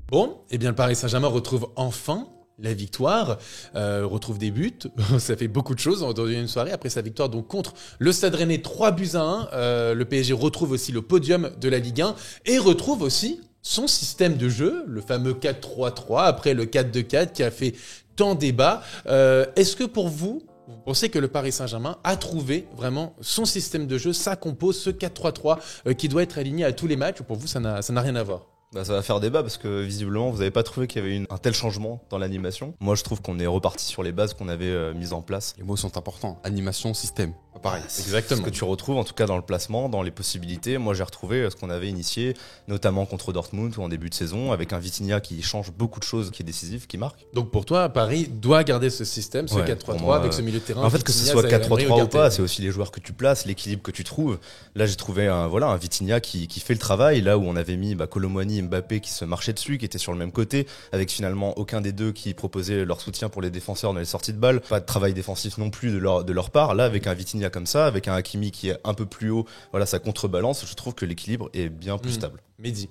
Bon, eh bien le Paris Saint-Germain retrouve enfin la victoire, retrouve des buts, ça fait beaucoup de choses dans une soirée après sa victoire donc contre le Stade Rennais 3-1. Le PSG retrouve aussi le podium de la Ligue 1 et retrouve aussi son système de jeu, le fameux 4-3-3 après le 4-2-4 qui a fait tant débat. Est-ce que pour vous pensez que le Paris Saint-Germain a trouvé vraiment son système de jeu, sa compo, ce 4-3-3 qui doit être aligné à tous les matchs, ou pour vous ça n'a rien à voir? Ça va faire débat parce que visiblement vous n'avez pas trouvé qu'il y avait un tel changement dans l'animation. Moi je trouve qu'on est reparti sur les bases qu'on avait mises en place. Les mots sont importants, animation, système, pas pareil. Exactement. Ce que tu retrouves en tout cas dans le placement, dans les possibilités. Moi j'ai retrouvé ce qu'on avait initié, notamment contre Dortmund ou en début de saison, avec un Vitinha qui change beaucoup de choses, qui est décisif, qui marque. Donc pour toi, Paris doit garder ce système, ce 4-3-3 avec ce milieu de terrain. En fait, que ce soit 4-3-3 ou pas, c'est aussi les joueurs que tu places, l'équilibre que tu trouves. Là j'ai trouvé un Vitinha qui fait le travail, là où on avait mis Kolo Muani, Mbappé qui se marchaient dessus, qui étaient sur le même côté, avec finalement aucun des deux qui proposait leur soutien pour les défenseurs dans les sorties de balles, pas de travail défensif non plus de leur part. Là, avec un Vitinha comme ça, avec un Hakimi qui est un peu plus haut, ça contrebalance, je trouve que l'équilibre est bien plus stable. Mehdi.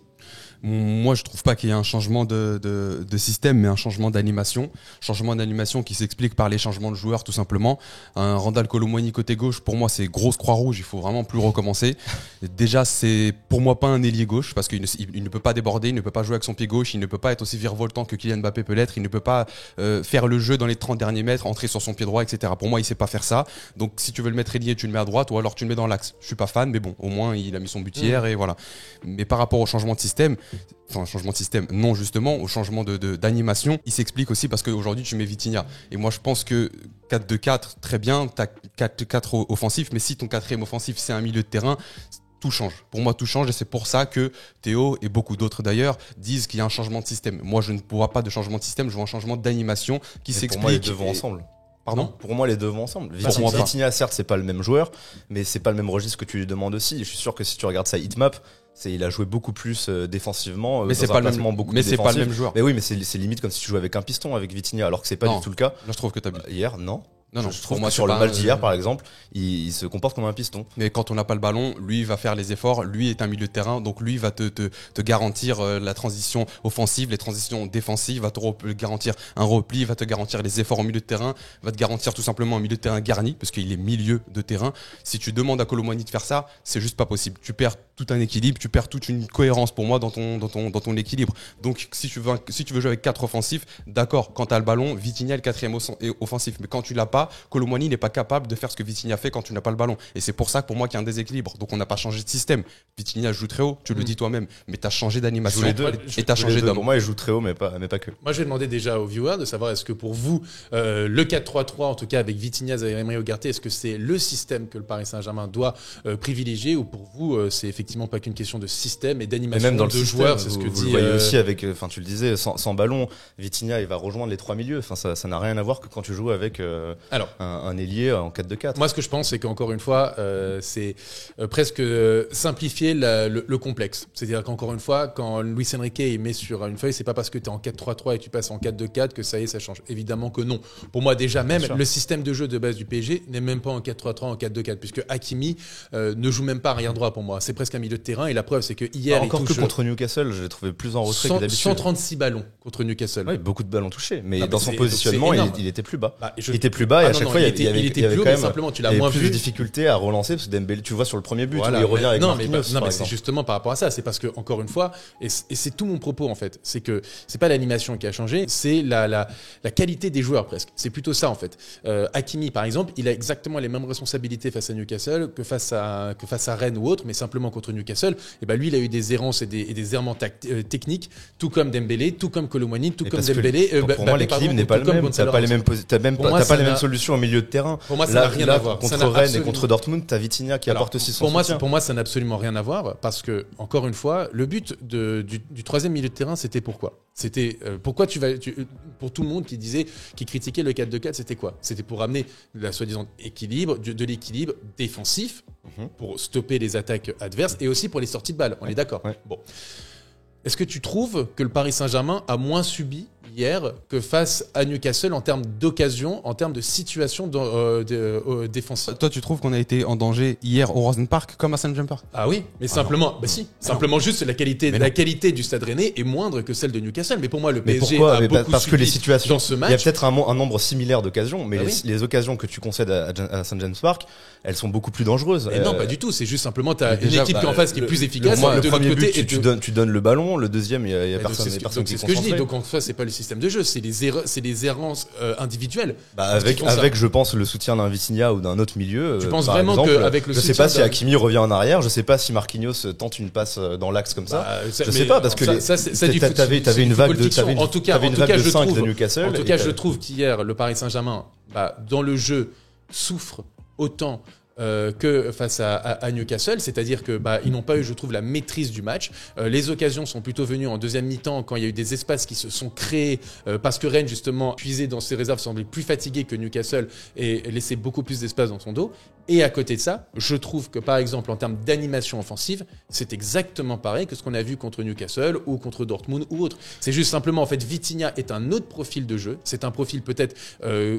Moi, je trouve pas qu'il y ait un changement de système, mais un changement d'animation. Changement d'animation qui s'explique par les changements de joueurs, tout simplement. Un Randal Kolo Muani côté gauche, pour moi, c'est grosse croix rouge. Il faut vraiment plus recommencer. Déjà, c'est pour moi pas un ailier gauche, parce qu'il ne peut pas déborder, il ne peut pas jouer avec son pied gauche, il ne peut pas être aussi virevoltant que Kylian Mbappé peut l'être, il ne peut pas faire le jeu dans les 30 derniers mètres, entrer sur son pied droit, etc. Pour moi, il sait pas faire ça. Donc, si tu veux le mettre ailier, tu le mets à droite, ou alors tu le mets dans l'axe. Je suis pas fan, mais bon, au moins, il a mis son but hier, et voilà. Mais par rapport au changement de système, non justement, au changement d'animation, il s'explique aussi parce qu'aujourd'hui tu mets Vitinha. Et moi je pense que 4-2-4, très bien, t'as 4 offensifs, mais si ton quatrième offensif c'est un milieu de terrain, tout change. Pour moi tout change et c'est pour ça que Théo et beaucoup d'autres d'ailleurs disent qu'il y a un changement de système. Moi je ne vois pas de changement de système, je vois un changement d'animation qui s'explique. Pour moi les deux vont ensemble. Pardon ? Pour moi, les deux vont ensemble. Vitinha, certes, c'est pas le même joueur, mais c'est pas le même registre que tu lui demandes aussi. Je suis sûr que si tu regardes sa heatmap, il a joué beaucoup plus défensivement, mais c'est pas le même. Mais c'est pas le même joueur. Mais oui, mais c'est limite comme si tu jouais avec un piston avec Vitinha, alors que c'est pas du tout le cas. Là, je trouve que t'as hier, non. Non, je trouve que sur le match d'hier, par exemple, il se comporte comme un piston. Mais quand on n'a pas le ballon, lui il va faire les efforts, lui est un milieu de terrain, donc lui va te garantir la transition offensive, les transitions défensives, va te garantir un repli, va te garantir les efforts au milieu de terrain, va te garantir tout simplement un milieu de terrain garni, parce qu'il est milieu de terrain. Si tu demandes à Kolo Muani de faire ça, c'est juste pas possible. Tu perds tout un équilibre, tu perds toute une cohérence pour moi dans ton équilibre. Donc si tu veux jouer avec 4 offensifs, d'accord, quand tu as le ballon, Vitinha est le 4e offensif, mais quand tu l'as pas, Kolo Muani n'est pas capable de faire ce que Vitinha fait quand tu n'as pas le ballon. Et c'est pour ça que pour moi qu'il y a un déséquilibre. Donc on n'a pas changé de système. Vitinha joue très haut, tu le dis toi-même, mais tu as changé d'animation et tu as changé d'homme. Pour moi, il joue très haut, mais pas que. Moi, je vais demander déjà aux viewers de savoir est-ce que pour vous, le 4-3-3, en tout cas avec Vitinha, Zaïre-Emery, Ugarte, est-ce que c'est le système que le Paris Saint-Germain doit privilégier, ou pour vous, c'est effectivement pas qu'une question de système et d'animation même dans de le joueurs, système, c'est ce que vous dit. Le voyez aussi avec, tu le disais, sans ballon, Vitinha, il va rejoindre les 3 milieux. Ça n'a rien à voir que quand tu joues avec un ailier en 4-2-4. Moi, ce que je pense, c'est qu'encore une fois, c'est presque simplifier le complexe. C'est-à-dire qu'encore une fois, quand Luis Enrique il met sur une feuille, c'est pas parce que tu es en 4-3-3 et tu passes en 4-2-4 que ça y est, ça change. Évidemment que non. Pour moi, déjà, même le système de jeu de base du PSG n'est même pas en 4-3-3, en 4-2-4, puisque Hakimi ne joue même pas arrière droit pour moi. C'est presque un milieu de terrain, et la preuve, c'est que hier, encore que contre Newcastle, je l'ai trouvé plus en retrait que d'habitude. 136 ballons contre Newcastle. Oui, beaucoup de ballons touchés, mais dans son positionnement, il était plus bas. Il était plus bas, et à chaque fois, il y avait plus haut, quand même simplement, tu l'as moins plus vu. de difficultés à relancer, parce que Dembélé, tu vois sur le premier but, voilà, où il revient avec Marquinhos. Mais c'est justement par rapport à ça. C'est parce que, encore une fois, et c'est tout mon propos en fait, c'est que c'est pas l'animation qui a changé, c'est la qualité des joueurs presque. C'est plutôt ça en fait. Hakimi par exemple, il a exactement les mêmes responsabilités face à Newcastle que face à Rennes ou autre, mais simplement contre Newcastle, et lui il a eu des errances et des errements techniques, tout comme Dembélé, tout comme Kolo Muani, tout comme Dembélé. Pour moi l'équilibre n'est pas le même. T'as pas les mêmes solutions au milieu de terrain. Pour moi ça n'a rien à voir. Contre Rennes et contre Dortmund, t'as Vitinha qui apporte aussi son soutien. Pour moi, ça n'a absolument rien à voir, parce que, encore une fois, le but du 3e milieu de terrain, c'était pourquoi ? C'était pourquoi pour tout le monde qui critiquait le 4-2-4, c'était quoi ? C'était pour amener la soi-disant équilibre, de l'équilibre défensif, pour stopper les attaques adverses, et aussi pour les sorties de balles. On est d'accord ? Bon. Est-ce que tu trouves que le Paris Saint-Germain a moins subi hier que face à Newcastle en termes d'occasion, en termes de situation défensive. Toi, tu trouves qu'on a été en danger hier au Rosen Park comme à St. James Park? Ah oui, mais simplement, simplement juste la qualité du Stade Rennais est moindre que celle de Newcastle. Mais pour moi, le PSG a beaucoup parce que les situations, dans ce match. Il y a peut-être un nombre similaire d'occasions, mais les occasions que tu concèdes à St. James Park, elles sont beaucoup plus dangereuses. Non, pas du tout. C'est juste simplement t'as une équipe qui en face qui est plus efficace. Le premier but, tu donnes le ballon. Le deuxième, il y a personne qui est concentré. C'est ce que je dis. Donc en fait, c'est pas le système de jeu, c'est les errances individuelles. Avec, je pense, le soutien d'un Vitinha ou d'un autre milieu. Tu penses vraiment qu'avec le soutien, je sais pas si Hakimi revient en arrière. Je sais pas si Marquinhos tente une passe dans l'axe comme ça. Je sais pas parce que t'avais une vague de 5 de Newcastle. En tout cas, je trouve qu'hier le Paris Saint-Germain, dans le jeu, souffre autant que face à Newcastle, c'est-à-dire que ils n'ont pas eu, je trouve, la maîtrise du match. Les occasions sont plutôt venues en deuxième mi-temps quand il y a eu des espaces qui se sont créés parce que Rennes, justement, puisé dans ses réserves, semblait plus fatigué que Newcastle et laissait beaucoup plus d'espace dans son dos. Et à côté de ça, je trouve que par exemple en termes d'animation offensive, c'est exactement pareil que ce qu'on a vu contre Newcastle ou contre Dortmund ou autre. C'est juste simplement en fait Vitinha est un autre profil de jeu. C'est un profil peut-être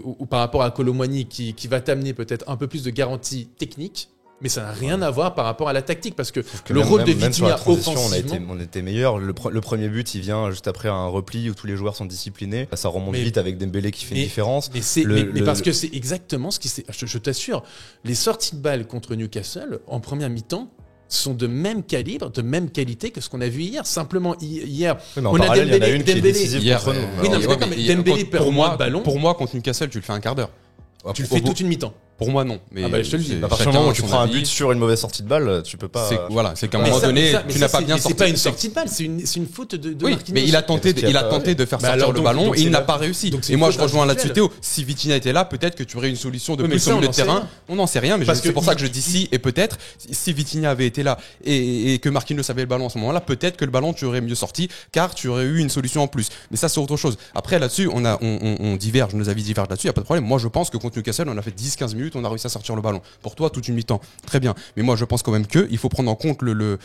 ou par rapport à Kolo Muani qui va t'amener peut-être un peu plus de garantie technique. Mais ça n'a rien à voir par rapport à la tactique parce que le rôle de Vitinha offensivement, on était meilleur. Le premier but, il vient juste après un repli où tous les joueurs sont disciplinés. Ça remonte vite avec Dembélé qui fait une différence. Mais parce que c'est exactement ce qui s'est. Je t'assure, les sorties de balles contre Newcastle en première mi-temps sont de même calibre, de même qualité que ce qu'on a vu hier. Simplement hier, on a Dembélé. Il y en a une qui est décisive contre nous. Oui, non, mais Dembélé perd moins de ballons. Pour moi, contre Newcastle, tu le fais un quart d'heure. Tu le fais toute une mi-temps. Pour moi, non. Mais je te le dis. À partir du moment où tu prends un but sur une mauvaise sortie de balle, tu peux pas. C'est qu'à un moment donné, tu n'as pas bien sorti. C'est pas une sortie de balle, c'est une faute de Marquinhos. Mais il a tenté de faire sortir le ballon et il n'a pas réussi. Et moi, je rejoins là-dessus, Théo. Si Vitinha était là, peut-être que tu aurais une solution de plus au milieu de terrain. On n'en sait rien, mais c'est pour ça que je dis si et peut-être. Si Vitinha avait été là et que Marquinhos avait le ballon à ce moment-là, peut-être que le ballon tu aurais mieux sorti, car tu aurais eu une solution en plus. Mais ça, c'est autre chose. Après, là-dessus, on diverge, nos avis divergent là-dessus, y a pas de problème. Moi, je pense que contre Newcastle, on a fait 10-15 minutes, on a réussi à sortir le ballon. Pour toi, toute une mi-temps. Très bien. Mais moi, je pense quand même qu'il faut prendre en compte le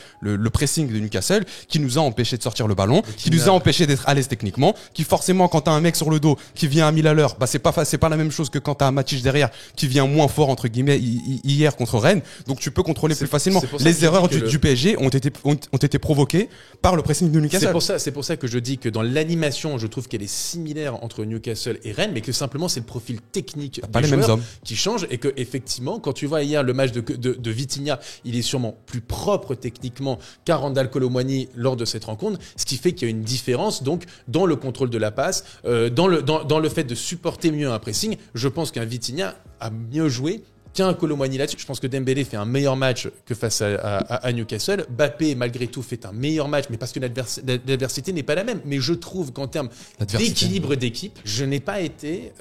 pressing de Newcastle qui nous a empêché de sortir le ballon, qui nous a empêché d'être à l'aise techniquement, qui forcément, quand t'as un mec sur le dos qui vient à 1000 à l'heure, c'est pas la même chose que quand t'as un Matic derrière qui vient moins fort, entre guillemets, hier contre Rennes. Donc, tu peux contrôler plus facilement. Les erreurs du PSG ont été provoquées par le pressing de Newcastle. C'est pour ça que je dis que dans l'animation, je trouve qu'elle est similaire entre Newcastle et Rennes, mais que simplement, c'est le profil technique des joueurs qui change et que, effectivement, quand tu vois hier le match de Vitinha, il est sûrement plus propre techniquement qu'à Randal Kolo Muani lors de cette rencontre, ce qui fait qu'il y a une différence donc dans le contrôle de la passe, dans le fait de supporter mieux un pressing. Je pense qu'un Vitinha a mieux joué qu'un Kolo Muani là-dessus. Je pense que Dembélé fait un meilleur match que face à Newcastle. Mbappé, malgré tout, fait un meilleur match, mais parce que l'adversité n'est pas la même. Mais je trouve qu'en termes d'équilibre d'équipe, je n'ai pas été...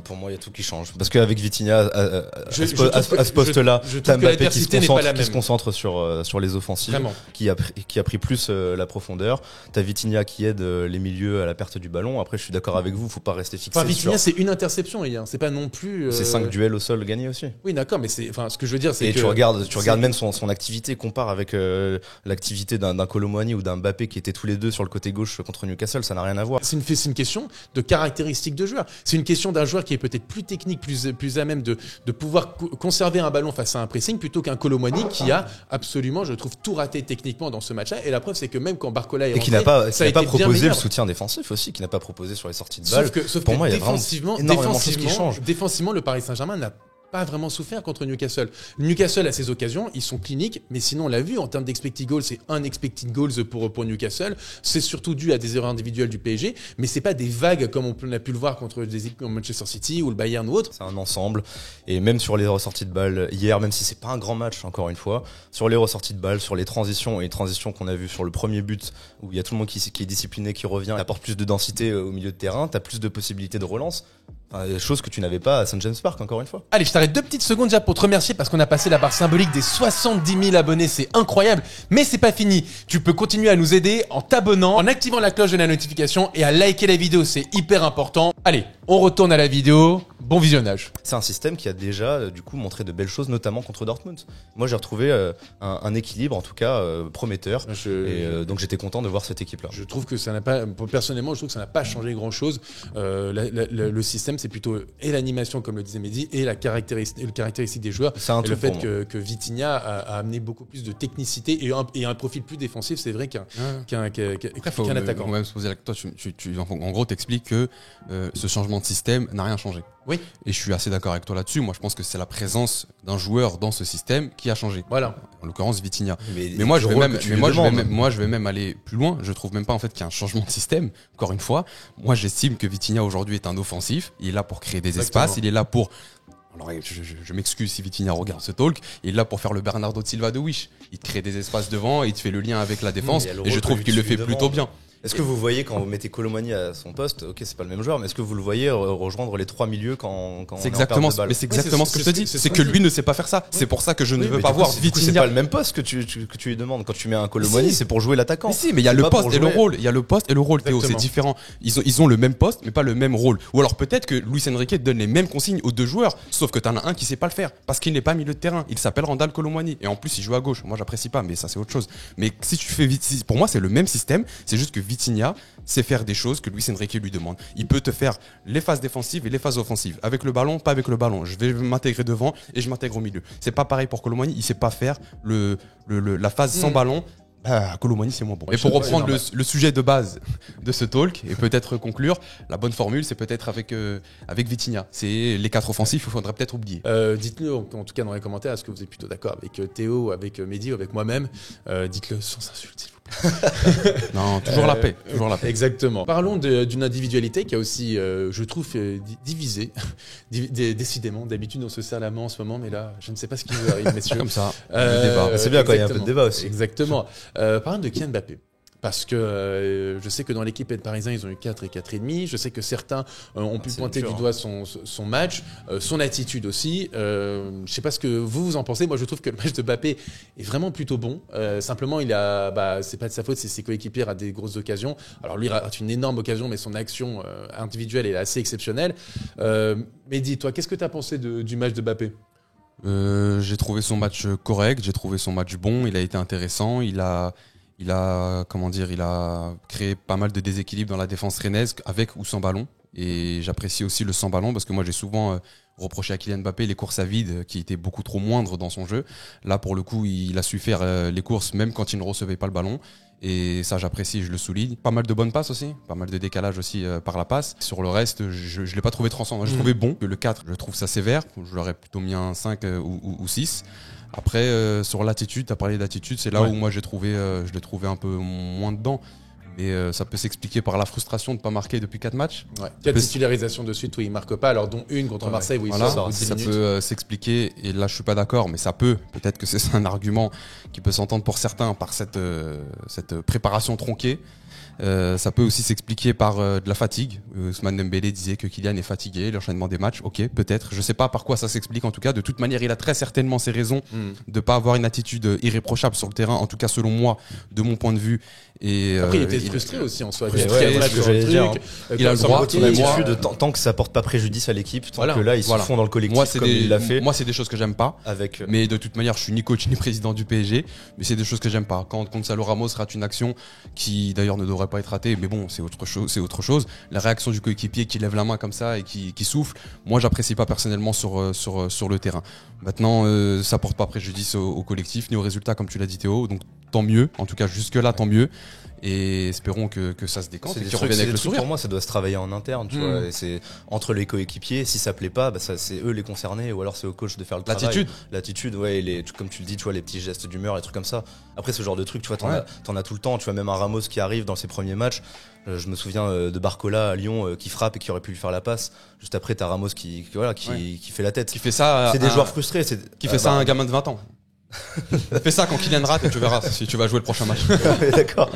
pour moi, il y a tout qui change. Parce qu'avec Vitinha, à ce poste-là, t'as Mbappé qui se concentre sur les offensives, qui a pris plus la profondeur. T'as Vitinha qui aide les milieux à la perte du ballon. Après, je suis d'accord avec vous, faut pas rester fixé sur... Vitinha, c'est une interception hier. C'est pas non plus... C'est 5 duels au sol gagné aussi. Oui, d'accord, mais ce que je veux dire, c'est que... tu regardes même son activité, compare avec l'activité d'un Kolo Muani ou d'un Mbappé qui étaient tous les deux sur le côté gauche contre Newcastle, ça n'a rien à voir. C'est une question de caractéristiques de joueur. C'est une question d'un joueur qui est peut-être plus technique, plus à même de pouvoir conserver un ballon face à un pressing plutôt qu'un Kolo Muani qui a absolument, je trouve, tout raté techniquement dans ce match-là. Et la preuve, c'est que même quand Barcola est rentré, qui n'a pas proposé le soutien défensif aussi, qui n'a pas proposé sur les sorties de balle. Sauf pour que moi, il y a vraiment énormément de choses qui changent. Défensivement, le Paris Saint-Germain n'a pas vraiment souffert contre Newcastle. Newcastle a ses occasions, ils sont cliniques, mais sinon on l'a vu en termes d'expected goals, c'est un expected goals pour Newcastle. C'est surtout dû à des erreurs individuelles du PSG, mais c'est pas des vagues comme on a pu le voir contre des équipes comme Manchester City ou le Bayern ou autre. C'est un ensemble, et même sur les ressorties de balles hier, même si c'est pas un grand match encore une fois, sur les ressorties de balles, sur les transitions qu'on a vu sur le premier but où il y a tout le monde qui est discipliné, qui revient, apporte plus de densité au milieu de terrain, t'as plus de possibilités de relance. Chose que tu n'avais pas à St. James Park, encore une fois. Allez, je t'arrête 2 petites secondes déjà pour te remercier parce qu'on a passé la barre symbolique des 70 000 abonnés, c'est incroyable. Mais c'est pas fini. Tu peux continuer à nous aider en t'abonnant, en activant la cloche de la notification et à liker la vidéo, c'est hyper important. Allez, on retourne à la vidéo. Bon visionnage. C'est un système qui a déjà du coup montré de belles choses, notamment contre Dortmund. Moi, j'ai retrouvé un équilibre, en tout cas prometteur. Donc j'étais content de voir cette équipe-là. Je trouve que ça n'a pas, personnellement, je trouve que ça n'a pas changé grand-chose. Le système, c'est plutôt et l'animation, comme le disait Mehdi, et le caractéristique des joueurs. C'est un et le fait que Vitinha a amené beaucoup plus de technicité et un profil plus défensif, c'est vrai qu'un attaquant. On va même se poser toi, en gros, t'expliques que ce changement de système n'a rien changé. Oui. Et je suis assez d'accord avec toi là-dessus. Moi, je pense que c'est la présence d'un joueur dans ce système qui a changé. Voilà. En l'occurrence, Vitinha. Mais moi, je vais même aller plus loin. Je trouve même pas en fait qu'il y a un changement de système. Encore une fois, moi, j'estime que Vitinha aujourd'hui est un offensif. Il est là pour créer des espaces. Il est là pour. Alors, je m'excuse si Vitinha regarde ce talk. Il est là pour faire le Bernardo Silva de Wish. Il te crée des espaces devant, il te fait le lien avec la défense. Et je trouve qu'il le fait plutôt bien. Est-ce que vous voyez quand vous mettez Kolo Muani à son poste, ok, c'est pas le même joueur, mais est-ce que vous le voyez rejoindre les 3 milieux quand c'est exactement ce que je te dis. C'est que lui ne sait pas faire ça. Oui. C'est pour ça que je ne veux pas voir Vitinha. C'est pas le même poste que tu lui demandes. Quand tu mets un Kolo Muani, c'est pour jouer l'attaquant. Mais si, mais il y a le poste et le rôle. Il y a le poste et le rôle, Théo. C'est différent. Ils ont le même poste, mais pas le même rôle. Ou alors peut-être que Luis Enrique donne les mêmes consignes aux 2 joueurs, sauf que t'en as un qui sait pas le faire parce qu'il n'est pas milieu de terrain. Il s'appelle Randal Kolo Muani et en plus il joue à gauche. Moi, j'apprécie pas, mais ça c'est autre chose. Mais si tu fais pour moi, c'est le même système. C'est juste que Vitinha c'est faire des choses que Luis Enrique lui demande. Il peut te faire les phases défensives et les phases offensives. Avec le ballon, pas avec le ballon. Je vais m'intégrer devant et je m'intègre au milieu. C'est pas pareil pour Kolo Muani. Il sait pas faire la phase sans ballon. Kolo Muani, c'est moins bon. Et pour reprendre le sujet de base de ce talk et peut-être conclure, la bonne formule, c'est peut-être avec Vitinha. C'est les 4 offensifs, il faudrait peut-être oublier. Dites-nous en tout cas dans les commentaires, est-ce que vous êtes plutôt d'accord avec Théo, avec Mehdi ou avec moi-même. Dites-le sans insulte, s'il vous plaît. Non, toujours la paix. Toujours la paix. Exactement. Parlons d'une individualité qui a aussi, je trouve, divisé. Décidément, d'habitude on se serre la main en ce moment, mais là, je ne sais pas ce qui nous arrive, messieurs. Comme ça. Le débat. C'est bien quand il y a un peu de débat aussi. Exactement. Parlons de Kylian Mbappé. Parce que je sais que dans l'équipe parisien, ils ont eu 4 et 4,5. Je sais que certains ont pu pointer du doigt son match, son attitude aussi. Je sais pas ce que vous en pensez. Moi, je trouve que le match de Mbappé est vraiment plutôt bon. Simplement, c'est pas de sa faute, c'est ses coéquipiers ratent des grosses occasions. Alors lui rate une énorme occasion, mais son action individuelle est assez exceptionnelle. Mehdi, toi, qu'est-ce que tu as pensé du match de Mbappé ? J'ai trouvé son match correct, j'ai trouvé son match bon. Il a été intéressant. Il a créé pas mal de déséquilibres dans la défense rennaise avec ou sans ballon. Et j'apprécie aussi le sans ballon parce que moi j'ai souvent reproché à Kylian Mbappé les courses à vide qui étaient beaucoup trop moindres dans son jeu. Là pour le coup il a su faire les courses même quand il ne recevait pas le ballon. Et ça j'apprécie, je le souligne. Pas mal de bonnes passes aussi, pas mal de décalage aussi par la passe. Sur le reste, je l'ai pas trouvé transcendant. Je trouvais bon. Le 4, je trouve ça sévère. Je l'aurais plutôt mis un 5 ou 6. Après, sur l'attitude, tu as parlé d'attitude, c'est là où moi je l'ai trouvé un peu moins dedans. Mais ça peut s'expliquer par la frustration de ne pas marquer depuis 4 matchs. Ouais. 4 titularisations de suite où il ne marque pas, alors dont une contre Marseille où il sort. Ça peut s'expliquer, et là je suis pas d'accord, mais ça peut-être que c'est un argument qui peut s'entendre pour certains par cette préparation tronquée. Ça peut aussi s'expliquer par de la fatigue. Ousmane Dembélé disait que Kylian est fatigué, l'enchaînement des matchs. Ok, peut-être. Je sais pas par quoi ça s'explique. En tout cas, de toute manière, il a très certainement ses raisons de pas avoir une attitude irréprochable sur le terrain. En tout cas, selon moi, de mon point de vue. Et après, il était frustré aussi en soi. Il a le droit. Tant que ça porte pas préjudice à l'équipe, tant que là, ils se font dans le collectif comme il l'a fait. Moi, c'est des choses que j'aime pas. Mais de toute manière, je suis ni coach ni président du PSG. Mais c'est des choses que j'aime pas. Quand Gonzalo Ramos rate une action qui d'ailleurs ne devrait pas être ratée, mais bon, c'est autre chose. La réaction du coéquipier qui lève la main comme ça et qui souffle, moi, j'apprécie pas personnellement sur le terrain. Maintenant, ça porte pas préjudice au collectif ni au résultat, comme tu l'as dit Théo. Donc tant mieux. En tout cas, jusque là, tant mieux. Et espérons que ça se décante et qu'ils reviennent avec le sourire. Pour moi, ça doit se travailler en interne, tu vois. Et c'est entre les coéquipiers. Si ça plaît pas, c'est eux les concernés, ou alors c'est au coach de faire le travail. L'attitude, ouais. Comme tu le dis, tu vois, les petits gestes d'humeur, les trucs comme ça. Après, ce genre de trucs, tu vois, t'en as tout le temps. Tu vois, même un Ramos qui arrive dans ses premiers matchs. Je me souviens de Barcola à Lyon qui frappe et qui aurait pu lui faire la passe. Juste après, t'as Ramos qui fait la tête. Qui fait ça. C'est des joueurs frustrés. Qui fait ça à un gamin de 20 ans. Fais ça quand Kylian rate et tu verras si tu vas jouer le prochain match. Ouais, d'accord.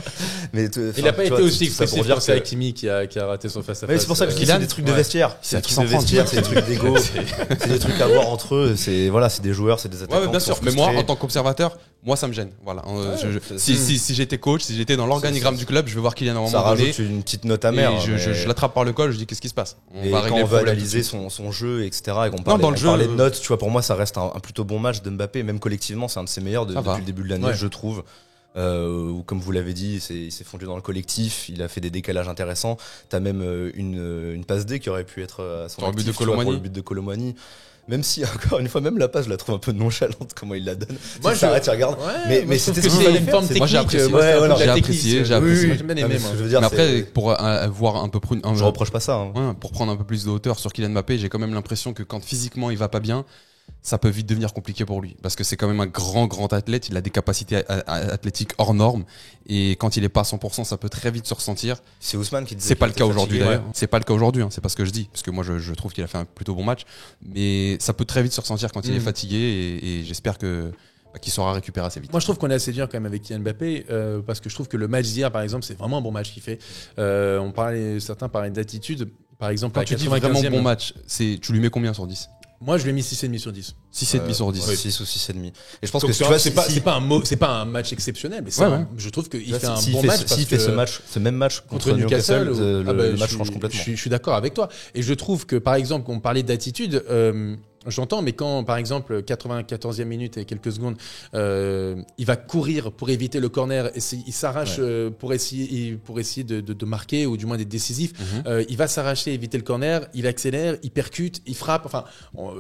Mais il a pas été aussi tout ça pour expressif dire que c'est Hakimi qui a raté son face à Ouais, face. c'est pour ça que je dis Kylian, c'est des trucs de vestiaire. C'est des trucs de vestiaire, c'est des trucs d'ego. C'est des trucs à voir entre eux. C'est des joueurs, c'est des attaquants. Ouais, bien sûr. Mais moi, en tant qu'observateur, moi ça me gêne. Voilà. Si j'étais coach, si j'étais dans l'organigramme du club, je vais voir Kylian à un moment donné. Ça rajoute une petite note amère. Je l'attrape par le col, je dis qu'est-ce qui se passe. Et quand on veut analyser son jeu, etc. Et qu'on parlait de notes, tu vois, pour moi, ça reste un plutôt bon match de Mbappé. Même collectivement, c'est un de ses meilleurs depuis le début de l'année, je trouve. Comme vous l'avez dit, il s'est fondu dans le collectif, il a fait des décalages intéressants. T'as même une passe D qui aurait pu être à son actif, pour le but de Colomani. Même si, encore une fois, même la passe, je la trouve un peu nonchalante, comment il la donne. Moi, tu regardes. Ouais, mais c'était une forme technique. Moi, j'ai apprécié. J'ai apprécié. Mais après, pour voir un peu plus. Je reproche pas ça. Hein. Pour prendre un peu plus de hauteur sur Kylian Mbappé, j'ai quand même l'impression que quand physiquement il va pas bien, ça peut vite devenir compliqué pour lui. Parce que c'est quand même un grand athlète, il a des capacités athlétiques hors normes. Et quand il est pas à 100%, ça peut très vite se ressentir. C'est Ousmane qui disait. C'est pas le cas aujourd'hui d'ailleurs. C'est pas le cas aujourd'hui, c'est pas ce que je dis. Parce que moi, je trouve qu'il a fait un plutôt bon match. Mais ça peut très vite se ressentir quand il est fatigué. Et j'espère qu'il saura récupérer assez vite. Moi, je trouve qu'on est assez dur quand même avec Kylian Mbappé parce que je trouve que le match d'hier, par exemple, c'est vraiment un bon match qu'il fait. Certains parlaient d'attitude. Par exemple, quand tu dis vraiment bon match, tu lui mets combien sur 10 ? Moi, je lui ai mis 6,5 sur 10. 6,5 sur 10. 6 ou 6,5. Et je pense donc, que tu vois, c'est pas un match exceptionnel, mais je trouve qu'il fait un bon match. S'il fait ce même match contre Newcastle, le match change complètement. Je suis d'accord avec toi. Et je trouve que, par exemple, on parlait d'attitude, j'entends, mais quand, par exemple, 94e minute et quelques secondes, il va courir pour éviter le corner, et il s'arrache pour essayer de marquer ou du moins d'être décisif. Il va s'arracher, éviter le corner, il accélère, il percute, il frappe. Enfin,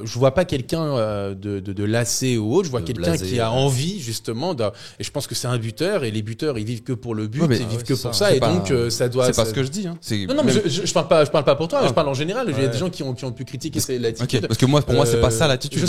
je vois pas quelqu'un de lassé ou autre. Je vois quelqu'un qui a envie justement. Et je pense que c'est un buteur et les buteurs ils vivent que pour le but, ils vivent que pour ça. Et donc ça doit. C'est pas ce que je dis. Hein. Non, mais je parle pas pour toi. Je parle en général. Il y a des gens qui ont pu critiquer l'attitude. Okay. Parce que pour moi c'est pas ça l'attitude.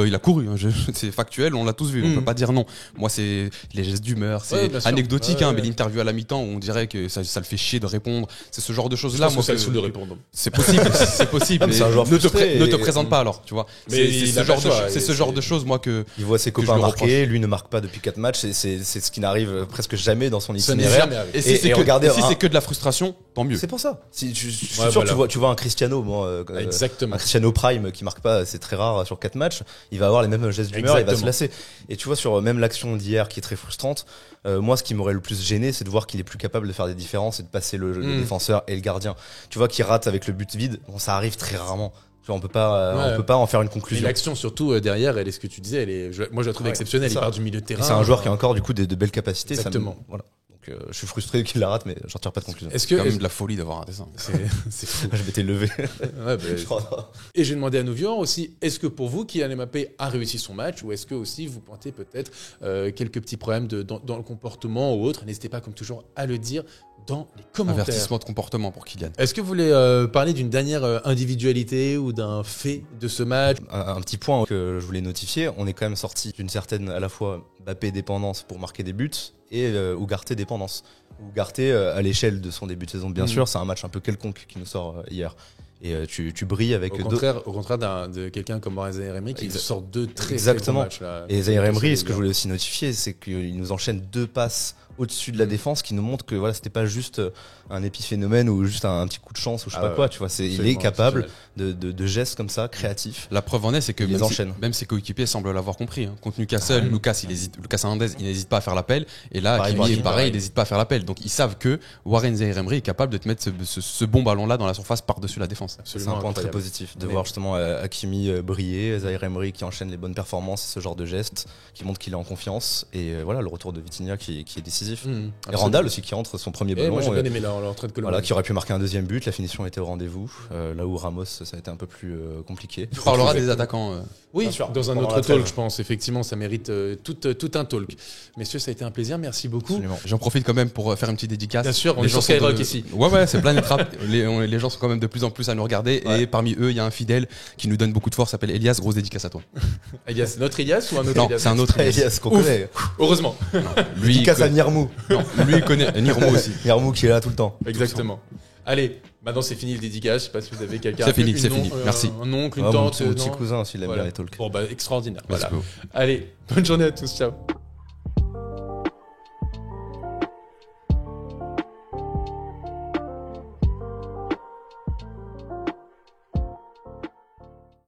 Il a couru. C'est factuel, on l'a tous vu. On peut pas dire non. Moi c'est les gestes d'humeur, c'est anecdotique. Mais l'interview à la mi-temps où on dirait que ça le fait chier de répondre. C'est ce genre de choses là. Moi ça le saoule de répondre. C'est possible. C'est possible. Ne te présente pas alors, tu vois. C'est ce genre de choses moi que. Il voit ses copains marquer, lui ne marque pas depuis 4 matchs. C'est ce qui n'arrive presque jamais dans son itinéraire. Et si c'est que de la frustration, tant mieux. C'est pour ça. Je suis sûr, tu vois un Cristiano, un Cristiano Prime qui marque pas, c'est très rare sur 4 matchs. Il va avoir les mêmes gestes d'humeur, il va se lasser. Et tu vois, sur même l'action d'hier qui est très frustrante, moi, ce qui m'aurait le plus gêné, c'est de voir qu'il est plus capable de faire des différences et de passer le défenseur et le gardien. Tu vois qu'il rate avec le but vide. Bon, ça arrive très rarement. On peut pas en faire une conclusion. Mais l'action surtout derrière, elle est ce que tu disais, moi je la trouve exceptionnelle. Il part du milieu de terrain. C'est un joueur qui a encore du coup de belles capacités. Exactement. Voilà. Donc je suis frustré qu'il la rate, mais j'en tire pas de conclusion. C'est quand même de la folie d'avoir raté ça. C'est fou. Je m'étais levé. Et j'ai demandé à nos viewers aussi, est-ce que pour vous, Kylian Mbappé a réussi son match, ou est-ce que aussi vous pointez peut-être quelques petits problèmes dans le comportement ou autre? N'hésitez pas comme toujours à le dire dans les commentaires. Avertissement de comportement pour Kylian. Est-ce que vous voulez parler d'une dernière individualité ou d'un fait de ce match? Un petit point que je voulais notifier, on est quand même sorti d'une certaine à la fois Mbappé dépendance pour marquer des buts et Ugarte dépendance. Ugarte à l'échelle de son début de saison bien sûr, c'est un match un peu quelconque qui nous sort hier. Et tu brilles avec au contraire de quelqu'un comme Zaïre Emery qui sort deux très bons matchs là. Et Zaïre Emery, ce que je voulais aussi notifier, c'est qu'il nous enchaîne 2 passes au-dessus de la défense qui nous montre que voilà, c'était pas juste un épiphénomène ou juste un petit coup de chance ou je sais pas quoi, tu vois, il est capable de gestes comme ça, créatifs. La preuve en est, c'est que même ses coéquipiers semblent l'avoir compris. Contre Newcastle, Lucas Hernandez, il n'hésite pas à faire l'appel, et là, Kimi, pareil, il n'hésite pas à faire l'appel. Donc ils savent que Warren Zaïre Emery est capable de te mettre ce bon ballon-là dans la surface par-dessus la défense. C'est un point très positif de voir justement Hakimi briller, Zaïre Emery qui enchaîne les bonnes performances, ce genre de gestes, qui montre qu'il est en confiance, et voilà, le retour de Vitinha qui est décisif. Et Randall aussi qui entre son premier ballon. Moi j'ai bien aimé l'entrée de Colombo. Voilà, qui aurait pu marquer un deuxième but, la finition était au rendez-vous. Là où Ramos, ça a été un peu plus compliqué. Tu parleras des attaquants. Oui, dans un autre talk, je pense. Effectivement, ça mérite tout un talk. Messieurs, ça a été un plaisir, merci beaucoup. Absolument. J'en profite quand même pour faire une petite dédicace. Bien sûr, on est sur Skyrock ici. Ouais, c'est Planet Rap. Les gens sont quand même de plus en plus à nous regarder. Ouais. Et parmi eux, il y a un fidèle qui nous donne beaucoup de force, s'appelle Elias. Grosse dédicace à toi. Elias, notre Elias ou un autre non, Elias? C'est un autre Elias qu'on connaît. Heureusement. Dédicace à Nirmou. Non, lui il connaît Nirmou aussi. Nirmou qui est là tout le temps. Exactement. Allez, maintenant c'est fini le dédicace. Je sais pas si vous avez quelqu'un. C'est fini. Merci. Un oncle, une Mon tante. petit cousin, s'il aime bien les talks. Bon, bah, extraordinaire. Let's Voilà. go. Allez, bonne journée à tous. Ciao.